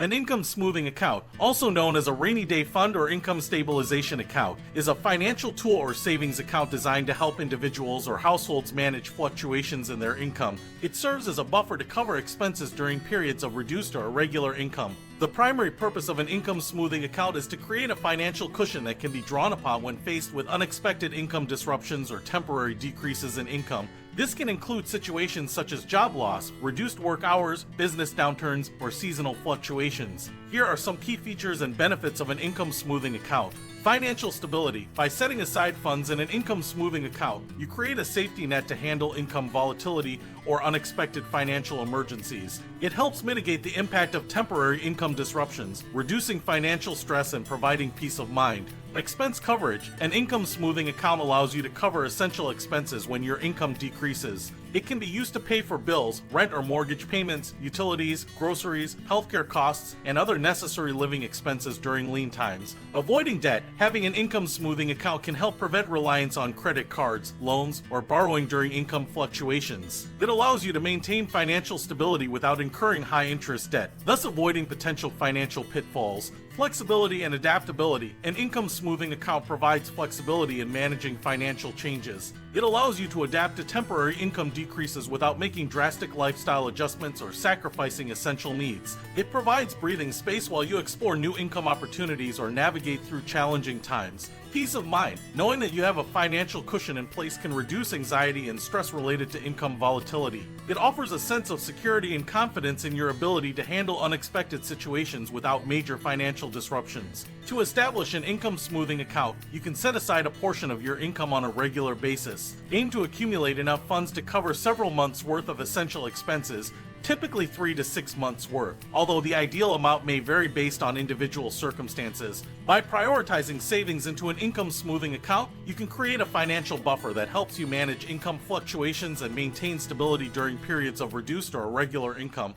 An income smoothing account, also known as a rainy day fund or income stabilization account, is a financial tool or savings account designed to help individuals or households manage fluctuations in their income. It serves as a buffer to cover expenses during periods of reduced or irregular income. The primary purpose of an income smoothing account is to create a financial cushion that can be drawn upon when faced with unexpected income disruptions or temporary decreases in income. This can include situations such as job loss, reduced work hours, business downturns, or seasonal fluctuations. Here are some key features and benefits of an income smoothing account. Financial stability. By setting aside funds in an income smoothing account, you create a safety net to handle income volatility or unexpected financial emergencies. It helps mitigate the impact of temporary income disruptions, reducing financial stress and providing peace of mind. Expense coverage. An income smoothing account allows you to cover essential expenses when your income decreases. It can be used to pay for bills, rent or mortgage payments, utilities, groceries, healthcare costs, and other necessary living expenses during lean times. Avoiding debt. Having an income smoothing account can help prevent reliance on credit cards, loans, or borrowing during income fluctuations. It allows you to maintain financial stability without incurring high interest debt, thus avoiding potential financial pitfalls. Flexibility and adaptability. An income smoothing account provides flexibility in managing financial changes. It allows you to adapt to temporary income decreases without making drastic lifestyle adjustments or sacrificing essential needs. It provides breathing space while you explore new income opportunities or navigate through challenging times. Peace of mind. Knowing that you have a financial cushion in place can reduce anxiety and stress related to income volatility. It offers a sense of security and confidence in your ability to handle unexpected situations without major financial disruptions. To establish an income smoothing account, you can set aside a portion of your income on a regular basis. Aim to accumulate enough funds to cover several months' worth of essential expenses, typically 3 to 6 months worth, although the ideal amount may vary based on individual circumstances. By prioritizing savings into an income smoothing account, you can create a financial buffer that helps you manage income fluctuations and maintain stability during periods of reduced or irregular income.